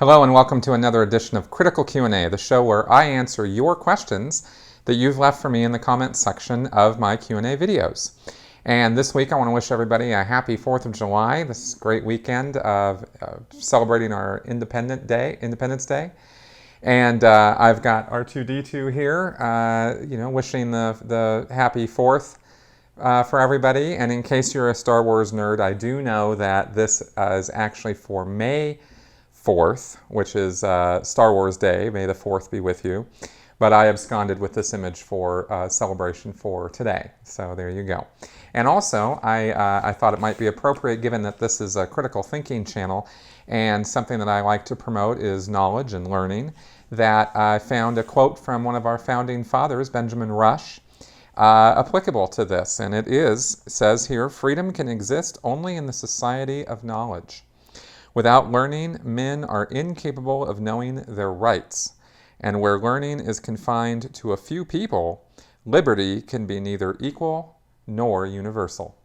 Hello and welcome to another edition of Critical Q&A, the show where I answer your questions that you've left for me in the comments section of my Q&A videos. And this week I want to wish everybody a happy 4th of July. This is a great weekend of celebrating our Independence Day. And I've got R2-D2 here, wishing the happy 4th for everybody. And in case you're a Star Wars nerd, I do know that this is actually for May 4th, which is Star Wars Day. May the 4th be with you. But I absconded with this image for celebration for today. So there you go. And also, I thought it might be appropriate, given that this is a critical thinking channel, and something that I like to promote is knowledge and learning, that I found a quote from one of our founding fathers, Benjamin Rush, applicable to this. And it says here, "Freedom can exist only in the society of knowledge. Without learning, men are incapable of knowing their rights. And where learning is confined to a few people, liberty can be neither equal nor universal."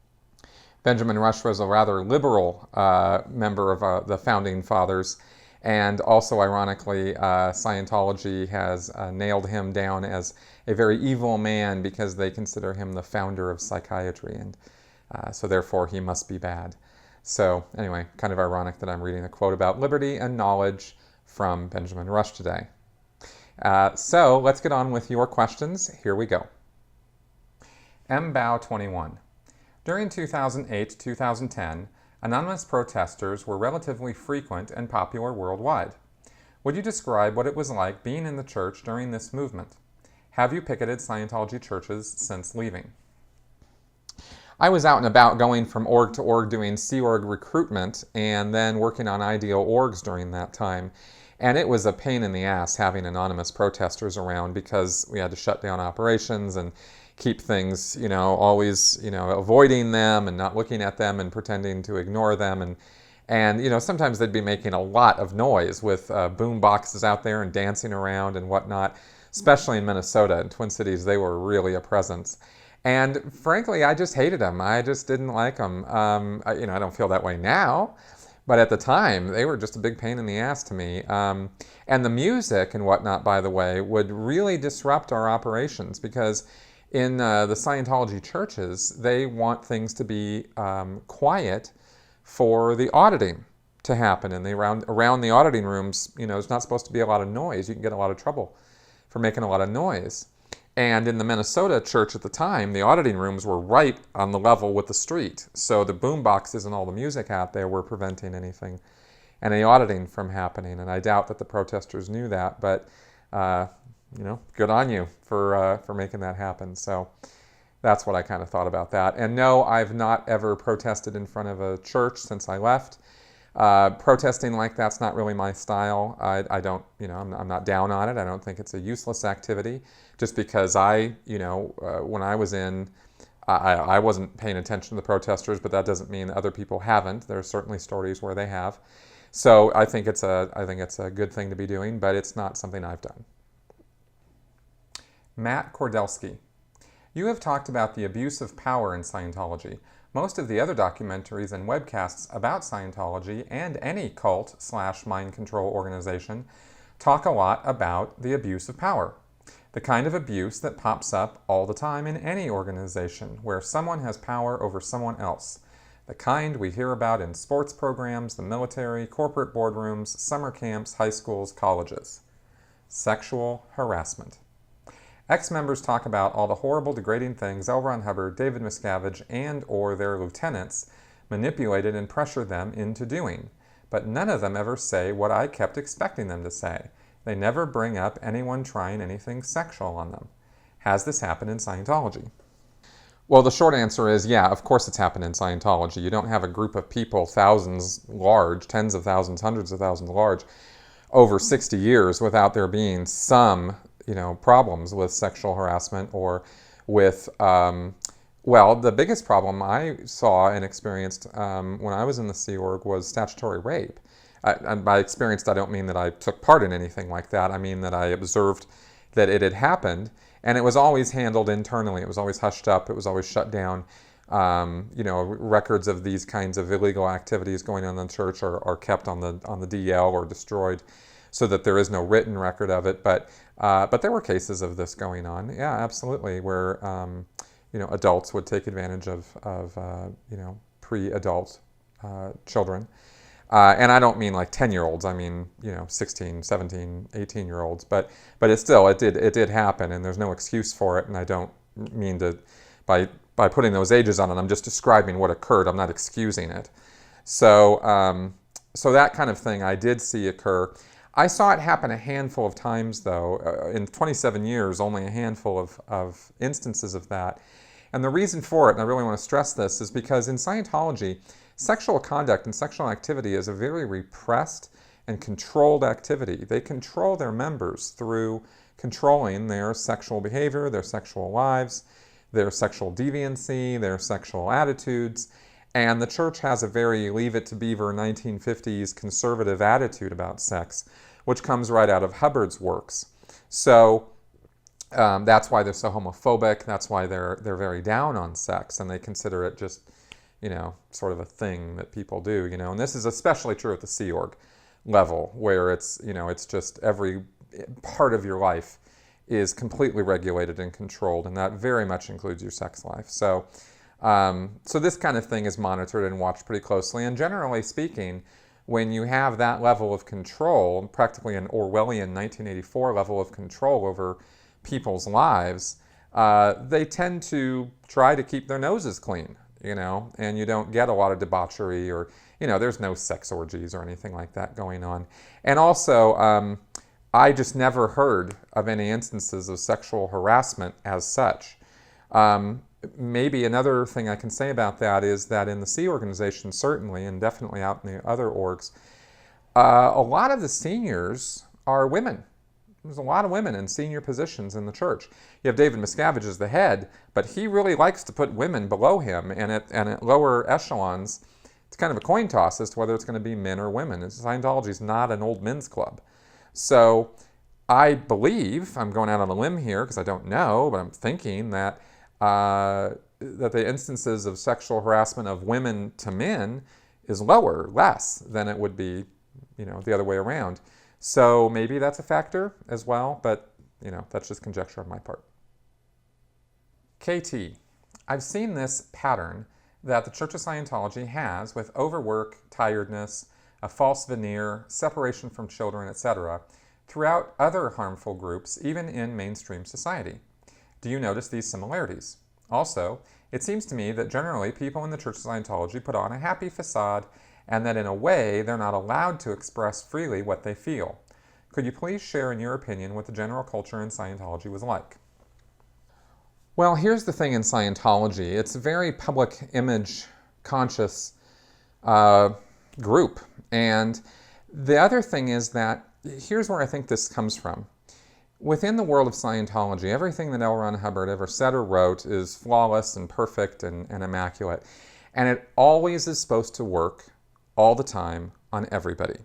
Benjamin Rush was a rather liberal member of the Founding Fathers, and also, ironically, Scientology has nailed him down as a very evil man because they consider him the founder of psychiatry, and so therefore he must be bad. So anyway, kind of ironic that I'm reading a quote about liberty and knowledge from Benjamin Rush today. So let's get on with your questions. Here we go. MBow21. During 2008-2010, anonymous protesters were relatively frequent and popular worldwide. Would you describe what it was like being in the church during this movement? Have you picketed Scientology churches since leaving? I was out and about going from org to org doing Sea Org recruitment and then working on ideal orgs during that time. And it was a pain in the ass having anonymous protesters around because we had to shut down operations and keep things, always, avoiding them and not looking at them and pretending to ignore them. And sometimes they'd be making a lot of noise with boom boxes out there and dancing around and whatnot, especially in Minnesota and Twin Cities. They were really a presence. And frankly, I just hated them. I just didn't like them. I don't feel that way now. But at the time, they were just a big pain in the ass to me. And the music and whatnot, by the way, would really disrupt our operations because in the Scientology churches, they want things to be quiet for the auditing to happen. And around the auditing rooms, there's not supposed to be a lot of noise. You can get a lot of trouble for making a lot of noise. And in the Minnesota church at the time, the auditing rooms were right on the level with the street. So the boom boxes and all the music out there were preventing any auditing from happening. And I doubt that the protesters knew that, but good on you for making that happen. So that's what I kind of thought about that. And no, I've not ever protested in front of a church since I left. Protesting like that's not really my style. I don't, I'm not down on it. I don't think it's a useless activity. Just because when I was in, I wasn't paying attention to the protesters, but that doesn't mean other people haven't. There are certainly stories where they have. So I think it's a good thing to be doing, but it's not something I've done. Matt Kordelsky. You have talked about the abuse of power in Scientology. Most of the other documentaries and webcasts about Scientology and any cult/mind control organization talk a lot about the abuse of power. The kind of abuse that pops up all the time in any organization where someone has power over someone else. The kind we hear about in sports programs, the military, corporate boardrooms, summer camps, high schools, colleges. Sexual harassment. Ex-members talk about all the horrible, degrading things L. Ron Hubbard, David Miscavige, and/or their lieutenants manipulated and pressured them into doing. But none of them ever say what I kept expecting them to say. They never bring up anyone trying anything sexual on them. Has this happened in Scientology? Well, the short answer is, yeah, of course it's happened in Scientology. You don't have a group of people, thousands large, tens of thousands, hundreds of thousands large, over 60 years without there being some problems with sexual harassment or with, the biggest problem I saw and experienced when I was in the Sea Org was statutory rape. And by experienced, I don't mean that I took part in anything like that. I mean that I observed that it had happened, and it was always handled internally. It was always hushed up. It was always shut down. Records of these kinds of illegal activities going on in the church are kept on the DL or destroyed, so that there is no written record of it. But there were cases of this going on. Yeah, absolutely, where adults would take advantage of pre-adult children. And I don't mean like 10-year-olds. I mean 16, 17, 18-year-olds. But it did happen, and there's no excuse for it. And I don't mean to by putting those ages on it. I'm just describing what occurred. I'm not excusing it. So that kind of thing I did see occur. I saw it happen a handful of times, though. In 27 years, only a handful of instances of that. And the reason for it, and I really want to stress this, is because in Scientology, sexual conduct and sexual activity is a very repressed and controlled activity. They control their members through controlling their sexual behavior, their sexual lives, their sexual deviancy, their sexual attitudes. And the church has a very Leave It to Beaver 1950s conservative attitude about sex, which comes right out of Hubbard's works. So that's why they're so homophobic. That's why they're very down on sex, and they consider it just, sort of a thing that people do, And this is especially true at the Sea Org level, where it's just every part of your life is completely regulated and controlled, and that very much includes your sex life. So this kind of thing is monitored and watched pretty closely. And generally speaking, when you have that level of control, practically an Orwellian 1984 level of control over people's lives, they tend to try to keep their noses clean, and you don't get a lot of debauchery or, there's no sex orgies or anything like that going on. And also, I just never heard of any instances of sexual harassment as such. Maybe another thing I can say about that is that in the Sea organization, certainly, and definitely out in the other orgs, a lot of the seniors are women. There's a lot of women in senior positions in the church. You have David Miscavige as the head, but he really likes to put women below him, and at lower echelons, it's kind of a coin toss as to whether it's going to be men or women. Scientology is not an old men's club. So I believe, I'm going out on a limb here because I don't know, but I'm thinking that the instances of sexual harassment of women to men is less than it would be, the other way around. So maybe that's a factor as well, but, that's just conjecture on my part. KT, I've seen this pattern that the Church of Scientology has with overwork, tiredness, a false veneer, separation from children, etc., throughout other harmful groups, even in mainstream society. Do you notice these similarities? Also, it seems to me that generally people in the Church of Scientology put on a happy facade, and that in a way they're not allowed to express freely what they feel. Could you please share in your opinion what the general culture in Scientology was like? Well, here's the thing in Scientology. It's a very public image conscious group. And the other thing is that, here's where I think this comes from. Within the world of Scientology, everything that L. Ron Hubbard ever said or wrote is flawless and perfect and immaculate. And it always is supposed to work all the time on everybody.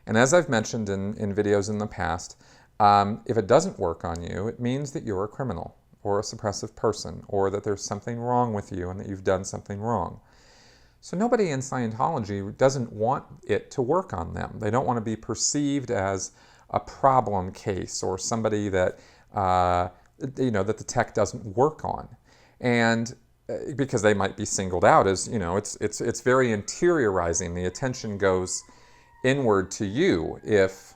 And as I've mentioned in videos in the past, if it doesn't work on you, it means that you're a criminal or a suppressive person, or that there's something wrong with you and that you've done something wrong. So nobody in Scientology doesn't want it to work on them. They don't want to be perceived as a problem case or somebody that that the tech doesn't work on, and because they might be singled out as it's very interiorizing. The attention goes inward to you if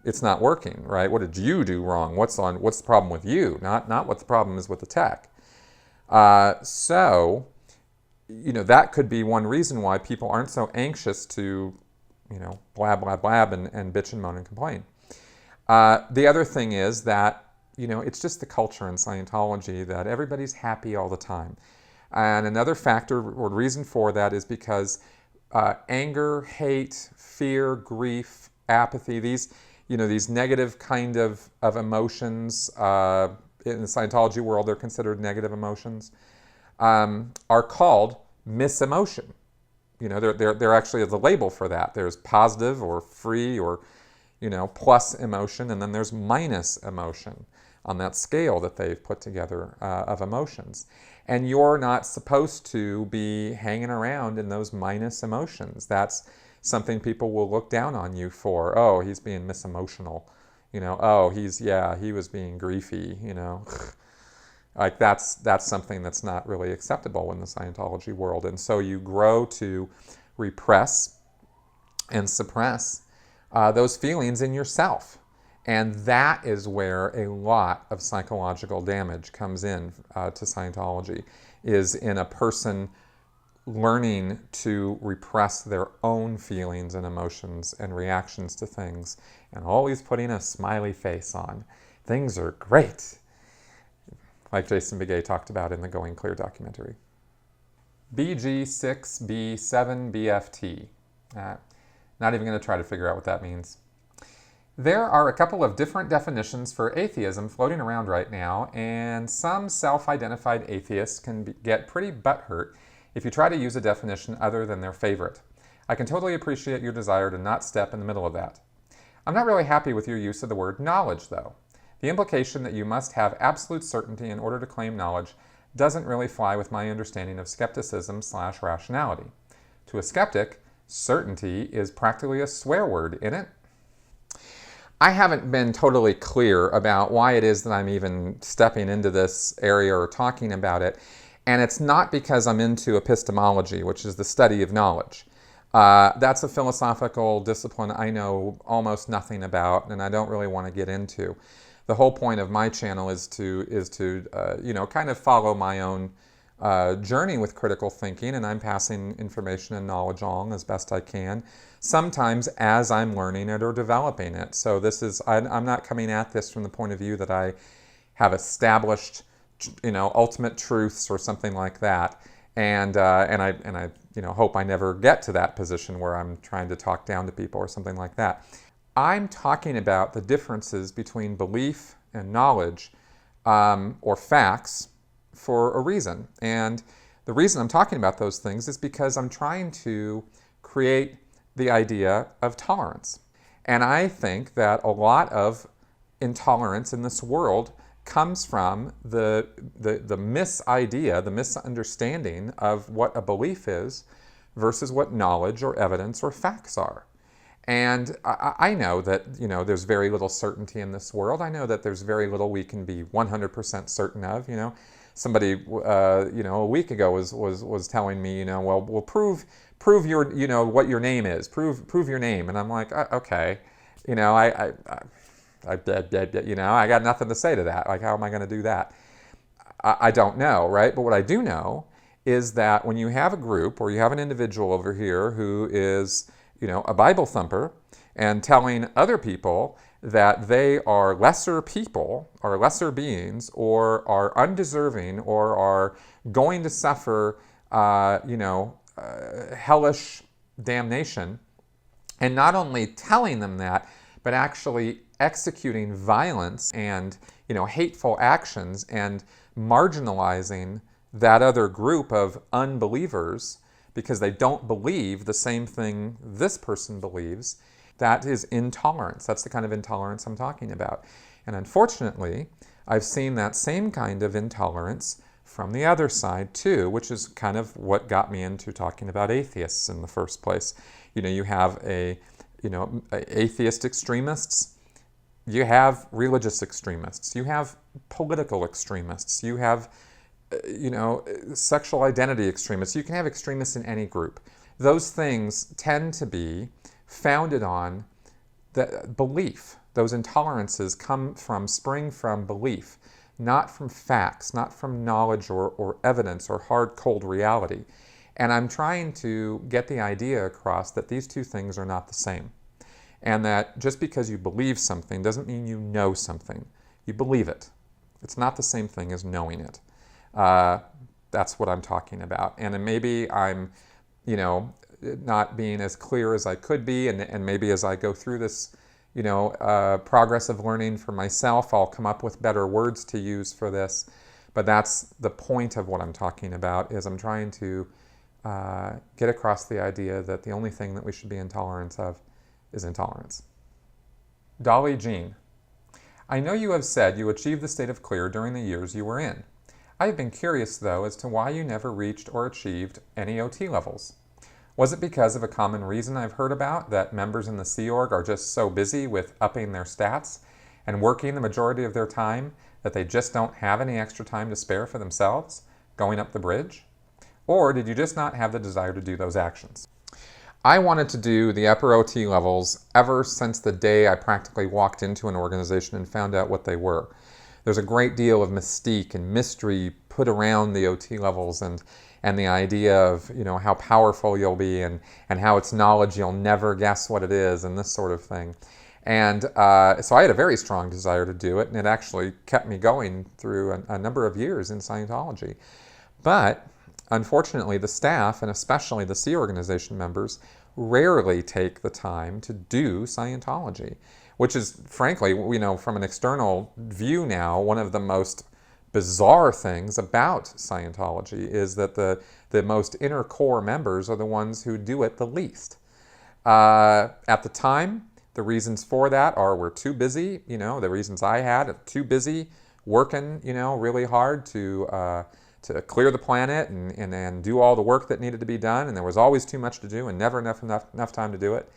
it's not working, right? What did you do wrong? What's the problem with you? Not what the problem is with the tech. So that could be one reason why people aren't so anxious to blab and bitch and moan and complain. The other thing is that, it's just the culture in Scientology that everybody's happy all the time. And another factor or reason for that is because anger, hate, fear, grief, apathy, these negative kind of emotions, in the Scientology world, they're considered negative emotions, are called misemotion. They're actually the label for that. There's positive or free or plus emotion, and then there's minus emotion. on that scale that they've put together of emotions. And you're not supposed to be hanging around in those minus emotions. That's something people will look down on you for. Oh, he's being misemotional. Oh, he was being griefy, Like that's something that's not really acceptable in the Scientology world. And so you grow to repress and suppress those feelings in yourself. And that is where a lot of psychological damage comes in to Scientology, is in a person learning to repress their own feelings and emotions and reactions to things, and always putting a smiley face on. Things are great, like Jason Begay talked about in the Going Clear documentary. BG6B7BFT. Not even going to try to figure out what that means. There are a couple of different definitions for atheism floating around right now, and some self-identified atheists can get pretty butthurt if you try to use a definition other than their favorite. I can totally appreciate your desire to not step in the middle of that. I'm not really happy with your use of the word knowledge, though. The implication that you must have absolute certainty in order to claim knowledge doesn't really fly with my understanding of skepticism/rationality. To a skeptic, certainty is practically a swear word, isn't it? I haven't been totally clear about why it is that I'm even stepping into this area or talking about it. And it's not because I'm into epistemology, which is the study of knowledge. That's a philosophical discipline I know almost nothing about, and I don't really want to get into. The whole point of my channel is to kind of follow my own journey with critical thinking, and I'm passing information and knowledge along as best I can, sometimes as I'm learning it or developing it. So I'm not coming at this from the point of view that I have established, ultimate truths or something like that. And I hope I never get to that position where I'm trying to talk down to people or something like that. I'm talking about the differences between belief and knowledge or facts for a reason. And the reason I'm talking about those things is because I'm trying to create the idea of tolerance. And I think that a lot of intolerance in this world comes from the misidea, the misunderstanding of what a belief is versus what knowledge or evidence or facts are. And I know that, there's very little certainty in this world. I know that there's very little we can be 100% certain of, Somebody, a week ago was telling me, well, prove your, what your name is. Prove your name. And I'm like, okay, I got nothing to say to that. Like, how am I going to do that? I don't know, right? But what I do know is that when you have a group or you have an individual over here who is, a Bible thumper and telling other people that they are lesser people or lesser beings or are undeserving or are going to suffer, hellish damnation, and not only telling them that, but actually executing violence and, hateful actions and marginalizing that other group of unbelievers because they don't believe the same thing this person believes. That is intolerance. That's the kind of intolerance I'm talking about. And unfortunately, I've seen that same kind of intolerance from the other side too, which is kind of what got me into talking about atheists in the first place. You have atheist extremists, you have religious extremists, you have political extremists, you have sexual identity extremists. You can have extremists in any group. Those things tend to be founded on the belief. Those intolerances spring from belief, not from facts, not from knowledge or evidence or hard, cold reality. And I'm trying to get the idea across that these two things are not the same. And that just because you believe something doesn't mean you know something. You believe it. It's not the same thing as knowing it. That's what I'm talking about. And maybe I'm, not being as clear as I could be, and maybe as I go through this, progress of learning for myself, I'll come up with better words to use for this. But that's the point of what I'm talking about, is I'm trying to get across the idea that the only thing that we should be intolerant of is intolerance. Dolly Jean. I know you have said you achieved the state of clear during the years you were in. I have been curious, though, as to why you never reached or achieved any OT levels. Was it because of a common reason I've heard about, that members in the Sea Org are just so busy with upping their stats and working the majority of their time that they just don't have any extra time to spare for themselves, going up the bridge? Or did you just not have the desire to do those actions? I wanted to do the upper OT levels ever since the day I practically walked into an organization and found out what they were. There's a great deal of mystique and mystery put around the OT levels, and the idea of, how powerful you'll be, and how it's knowledge you'll never guess what it is, and this sort of thing. And so I had a very strong desire to do it, and it actually kept me going through a number of years in Scientology. But unfortunately, the staff, and especially the Sea Organization members, rarely take the time to do Scientology, which is, frankly, from an external view now, one of the most bizarre things about Scientology is that the most inner core members are the ones who do it the least. At the time, the reasons for that are we're too busy, the reasons I had, too busy working, really hard to clear the planet and do all the work that needed to be done, and there was always too much to do and never enough time to do it.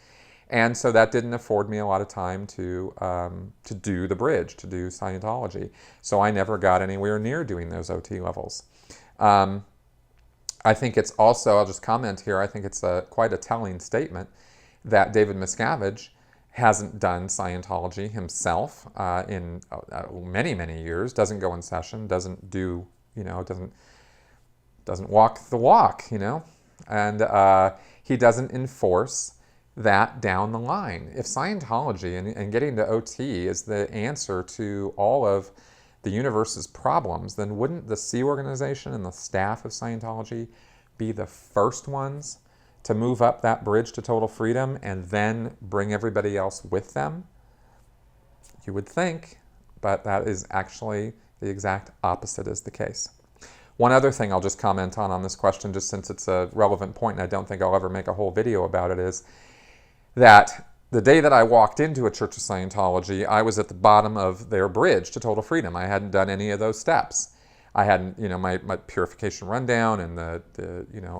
And so that didn't afford me a lot of time to do the bridge, to do Scientology. So I never got anywhere near doing those OT levels. I think it's also, I'll just comment here, I think it's quite a telling statement that David Miscavige hasn't done Scientology himself in many, many years, doesn't go in session, doesn't do, doesn't walk the walk, and he doesn't enforce that down the line. If Scientology and getting to OT is the answer to all of the universe's problems, then wouldn't the Sea Organization and the staff of Scientology be the first ones to move up that bridge to total freedom and then bring everybody else with them? You would think, but that is actually the exact opposite is the case. One other thing I'll just comment on this question, just since it's a relevant point and I don't think I'll ever make a whole video about it, is that the day that I walked into a Church of Scientology, I was at the bottom of their bridge to total freedom. I hadn't done any of those steps. I hadn't, my purification rundown and the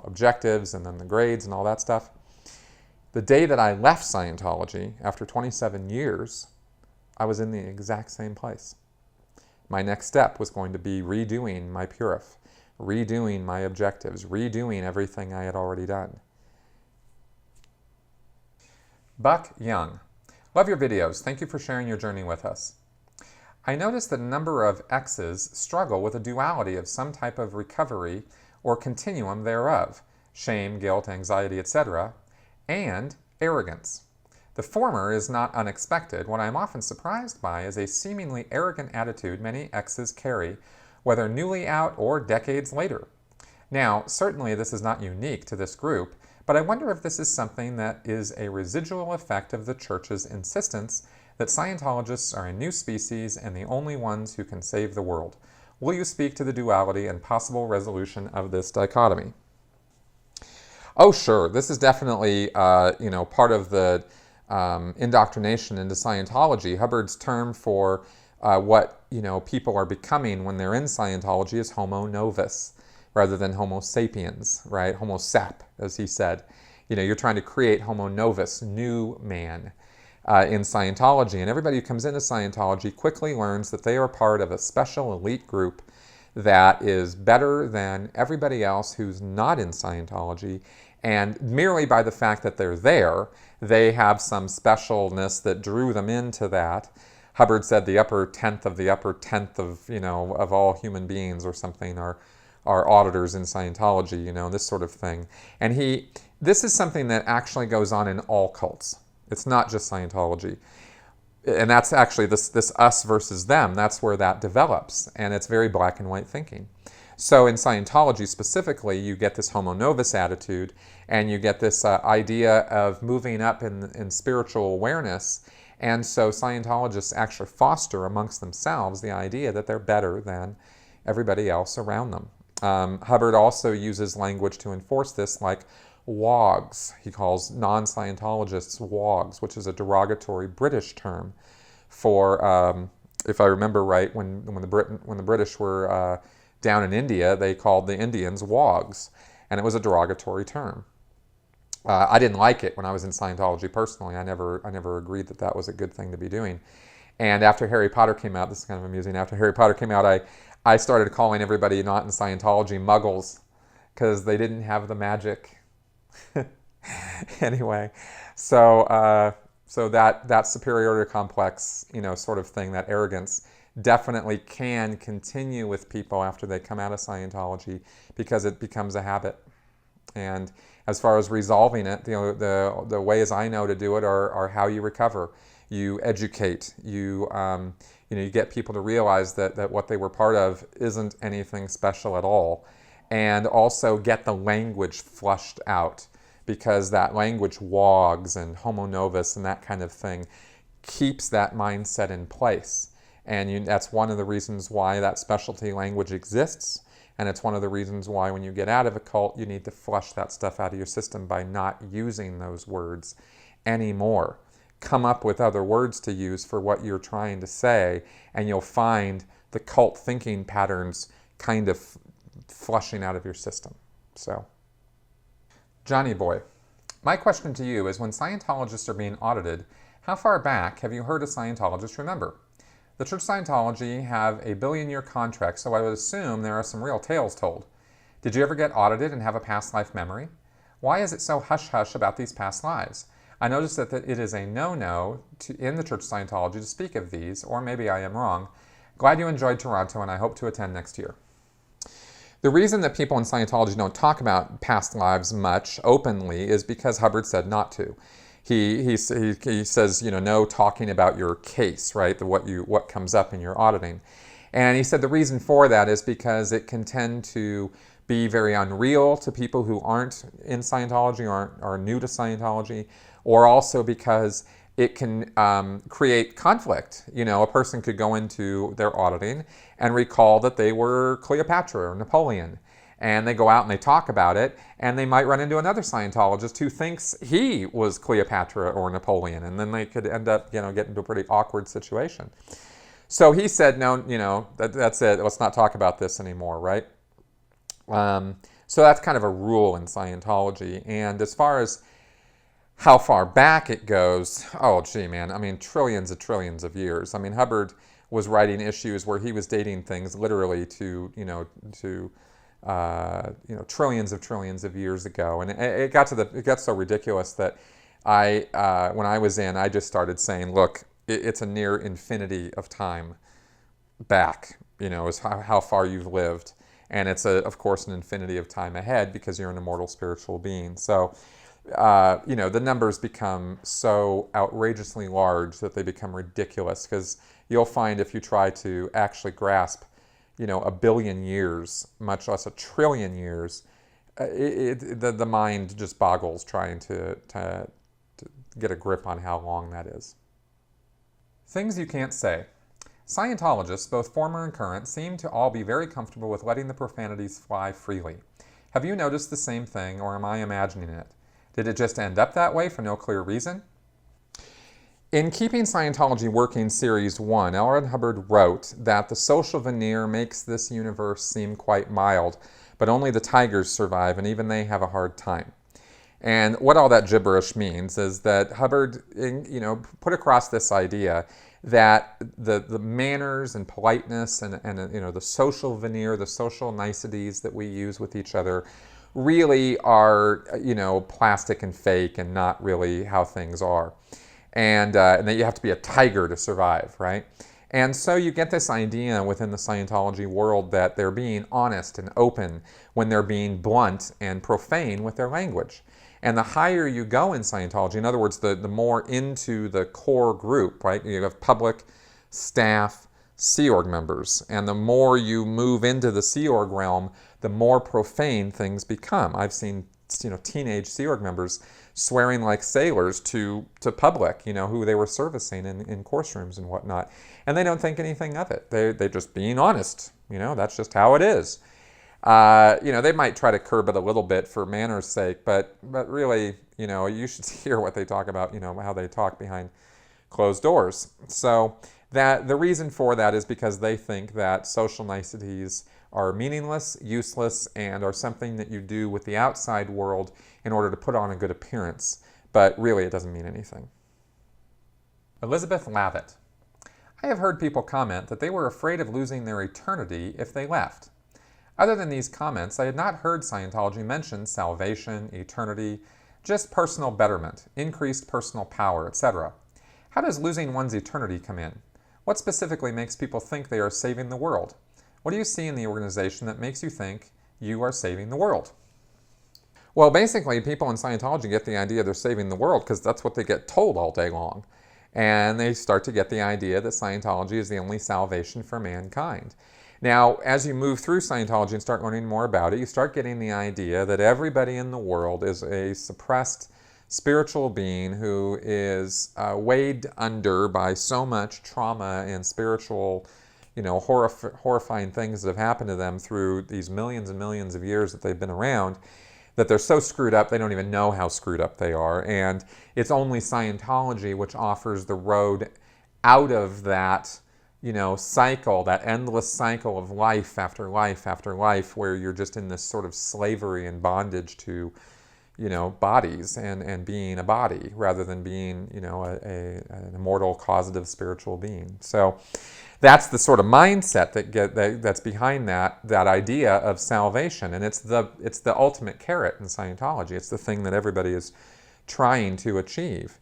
objectives and then the grades and all that stuff. The day that I left Scientology, after 27 years, I was in the exact same place. My next step was going to be redoing my purif, redoing my objectives, redoing everything I had already done. Buck Young. Love your videos. Thank you for sharing your journey with us. I noticed that a number of X's struggle with a duality of some type of recovery or continuum thereof, shame, guilt, anxiety, etc., and arrogance. The former is not unexpected. What I am often surprised by is a seemingly arrogant attitude many X's carry, whether newly out or decades later. Now, certainly this is not unique to this group, but I wonder if this is something that is a residual effect of the Church's insistence that Scientologists are a new species and the only ones who can save the world. Will you speak to the duality and possible resolution of this dichotomy? Oh, sure. This is definitely, part of the indoctrination into Scientology. Hubbard's term for what, people are becoming when they're in Scientology is homo novus, rather than homo sapiens, right? Homo sap, as he said. You're trying to create homo novus, new man, in Scientology. And everybody who comes into Scientology quickly learns that they are part of a special elite group that is better than everybody else who's not in Scientology. And merely by the fact that they're there, they have some specialness that drew them into that. Hubbard said the upper tenth of of all human beings or something are auditors in Scientology, this sort of thing. And this is something that actually goes on in all cults. It's not just Scientology. And that's actually this us versus them. That's where that develops. And it's very black and white thinking. So in Scientology specifically, you get this homo novus attitude, and you get this idea of moving up in spiritual awareness. And so Scientologists actually foster amongst themselves the idea that they're better than everybody else around them. Hubbard also uses language to enforce this, like wogs. He calls non-Scientologists wogs, which is a derogatory British term for if I remember right, when the British were down in India, they called the Indians wogs, and it was a derogatory term. I didn't like it when I was in Scientology personally. I never agreed that that was a good thing to be doing. And after Harry Potter came out, this is kind of amusing. After Harry Potter came out, I started calling everybody not in Scientology muggles because they didn't have the magic. Anyway, so that superiority complex, sort of thing, that arrogance, definitely can continue with people after they come out of Scientology because it becomes a habit. And as far as resolving it, the ways I know to do it are how you recover. You educate. You get people to realize that what they were part of isn't anything special at all, and also get the language flushed out, because that language, wogs and homo novus and that kind of thing, keeps that mindset in place. And that's one of the reasons why that specialty language exists. And it's one of the reasons why when you get out of a cult, you need to flush that stuff out of your system by not using those words anymore. Come up with other words to use for what you're trying to say, and you'll find the cult thinking patterns kind of flushing out of your system. So, Johnny Boy, my question to you is, when Scientologists are being audited, how far back have you heard a Scientologist remember? The Church of Scientology have a billion-year contract, so I would assume there are some real tales told. Did you ever get audited and have a past life memory? Why is it so hush-hush about these past lives? I noticed that it is a no-no in the Church of Scientology to speak of these, or maybe I am wrong. Glad you enjoyed Toronto, and I hope to attend next year. The reason that people in Scientology don't talk about past lives much openly is because Hubbard said not to. He says, no talking about your case, right? What comes up in your auditing. And he said the reason for that is because it can tend to be very unreal to people who aren't in Scientology or are new to Scientology, or also because it can create conflict. A person could go into their auditing and recall that they were Cleopatra or Napoleon. And they go out and they talk about it, and they might run into another Scientologist who thinks he was Cleopatra or Napoleon, and then they could end up, get into a pretty awkward situation. So he said, no, that's it. Let's not talk about this anymore, right? So that's kind of a rule in Scientology. And as far as how far back it goes, oh, gee, man, I mean, trillions of years. I mean, Hubbard was writing issues where he was dating things literally to trillions of years ago, and it got so ridiculous that when I was in, I just started saying, look, it's a near infinity of time back, is how far you've lived, and it's of course an infinity of time ahead because you're an immortal spiritual being. So, the numbers become so outrageously large that they become ridiculous, because you'll find if you try to actually grasp a billion years, much less a trillion years, the mind just boggles trying to get a grip on how long that is. Things you can't say. Scientologists, both former and current, seem to all be very comfortable with letting the profanities fly freely. Have you noticed the same thing, or am I imagining it? Did it just end up that way for no clear reason? In Keeping Scientology Working Series 1, L. Ron Hubbard wrote that the social veneer makes this universe seem quite mild, but only the tigers survive, and even they have a hard time. And what all that gibberish means is that Hubbard, put across this idea that the manners and politeness and the social veneer, the social niceties that we use with each other really are, plastic and fake and not really how things are. And that you have to be a tiger to survive, right? And so you get this idea within the Scientology world that they're being honest and open when they're being blunt and profane with their language. And the higher you go in Scientology, in other words, the more into the core group, right? You have public, staff, Sea Org members. And the more you move into the Sea Org realm, the more profane things become. I've seen, teenage Sea Org members swearing like sailors to public, who they were servicing in course rooms and whatnot. And they don't think anything of it. They're just being honest. That's just how it is. They might try to curb it a little bit for manners' sake, but really, you should hear what they talk about, how they talk behind closed doors. So That the reason for that is because they think that social niceties are meaningless, useless, and are something that you do with the outside world in order to put on a good appearance. But really, it doesn't mean anything. Elizabeth Lavitt. I have heard people comment that they were afraid of losing their eternity if they left. Other than these comments, I had not heard Scientology mention salvation, eternity, just personal betterment, increased personal power, etc. How does losing one's eternity come in? What specifically makes people think they are saving the world? What do you see in the organization that makes you think you are saving the world? Well, basically, people in Scientology get the idea they're saving the world because that's what they get told all day long. And they start to get the idea that Scientology is the only salvation for mankind. Now, as you move through Scientology and start learning more about it, you start getting the idea that everybody in the world is a suppressed spiritual being who is weighed under by so much trauma and spiritual, horrifying things that have happened to them through these millions and millions of years that they've been around, that they're so screwed up they don't even know how screwed up they are. And it's only Scientology which offers the road out of that, cycle, that endless cycle of life after life after life, where you're just in this sort of slavery and bondage to bodies and being a body rather than being, an immortal, causative spiritual being. So that's the sort of mindset that's behind that idea of salvation, and it's the ultimate carrot in Scientology. It's the thing that everybody is trying to achieve.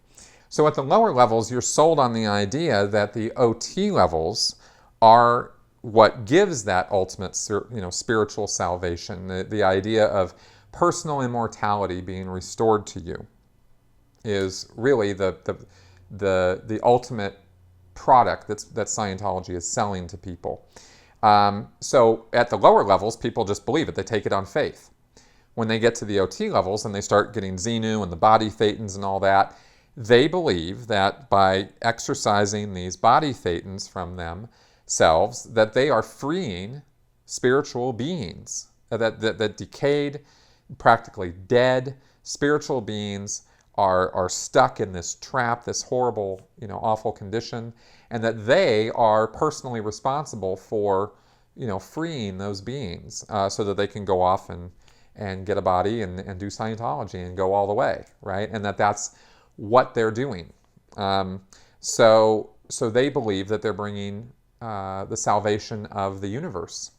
So at the lower levels, you're sold on the idea that the OT levels are what gives that ultimate, spiritual salvation. The idea of personal immortality being restored to you is really the ultimate product that Scientology is selling to people. So at the lower levels, people just believe it. They take it on faith. When they get to the OT levels and they start getting Xenu and the body thetans and all that, they believe that by exercising these body thetans from themselves, that they are freeing spiritual beings, that decayed, practically dead spiritual beings are stuck in this trap, this horrible, awful condition, and that they are personally responsible for, freeing those beings so that they can go off and get a body and do Scientology and go all the way, right? And that's what they're doing. So they believe that they're bringing the salvation of the universe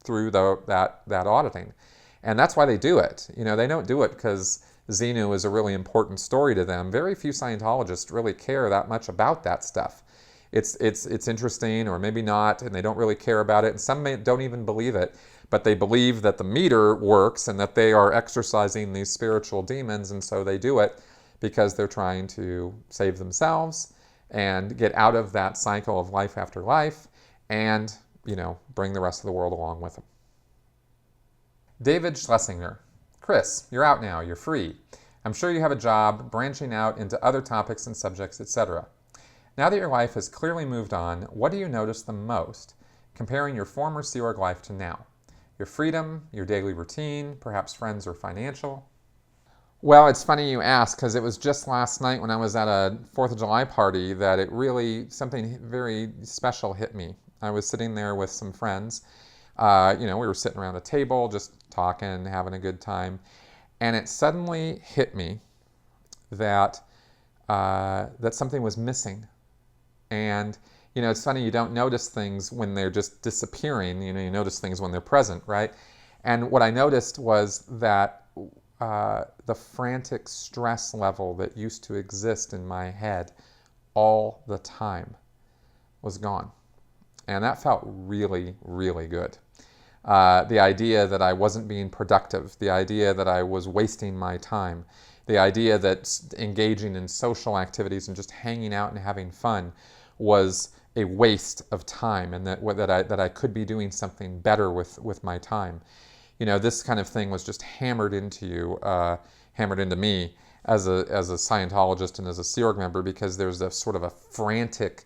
through that auditing. And that's why they do it. They don't do it because Xenu is a really important story to them. Very few Scientologists really care that much about that stuff. It's interesting, or maybe not, and they don't really care about it. And some don't even believe it, but they believe that the meter works and that they are exorcising these spiritual demons, and so they do it because they're trying to save themselves and get out of that cycle of life after life and, bring the rest of the world along with them. David Schlesinger. Chris, you're out now. You're free. I'm sure you have a job branching out into other topics and subjects, etc. Now that your life has clearly moved on, what do you notice the most, comparing your former Sea Org life to now? Your freedom, your daily routine, perhaps friends or financial? Well, it's funny you ask, because it was just last night when I was at a 4th of July party that something very special hit me. I was sitting there with some friends. We were sitting around a table, just talking, having a good time. And it suddenly hit me that something was missing. And, it's funny, you don't notice things when they're just disappearing. You notice things when they're present, right? And what I noticed was that the frantic stress level that used to exist in my head all the time was gone. And that felt really, really good. The idea that I wasn't being productive, the idea that I was wasting my time, the idea that engaging in social activities and just hanging out and having fun was a waste of time, and that I could be doing something better with my time. This kind of thing was just hammered into me as a Scientologist and as a Sea Org member, because there's a sort of a frantic,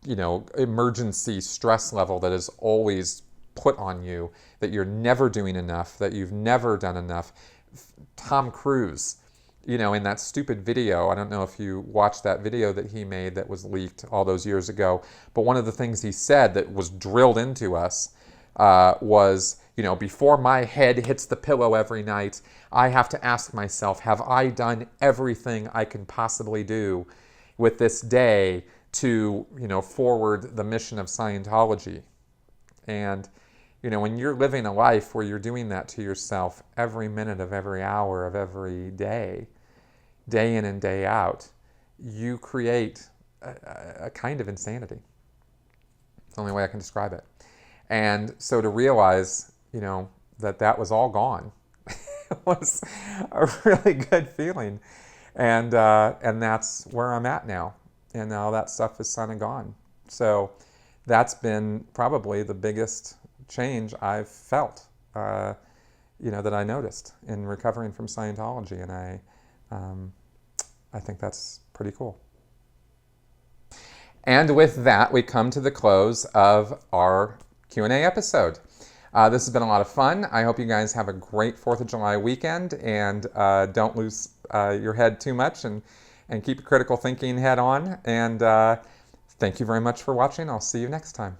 emergency stress level that is always put on you, that you're never doing enough, that you've never done enough. Tom Cruise, in that stupid video, I don't know if you watched that video that he made that was leaked all those years ago, but one of the things he said that was drilled into us was, before my head hits the pillow every night, I have to ask myself, have I done everything I can possibly do with this day to, forward the mission of Scientology? And, when you're living a life where you're doing that to yourself every minute of every hour of every day, day in and day out, you create a kind of insanity. It's the only way I can describe it. And so to realize, that was all gone was a really good feeling. And that's where I'm at now. And all that stuff is kind of gone. So that's been probably the biggest change I've felt, that I noticed in recovering from Scientology. And I think that's pretty cool. And with that, we come to the close of our Q&A episode. This has been a lot of fun. I hope you guys have a great 4th of July weekend, and don't lose your head too much, and keep your critical thinking head on. And thank you very much for watching. I'll see you next time.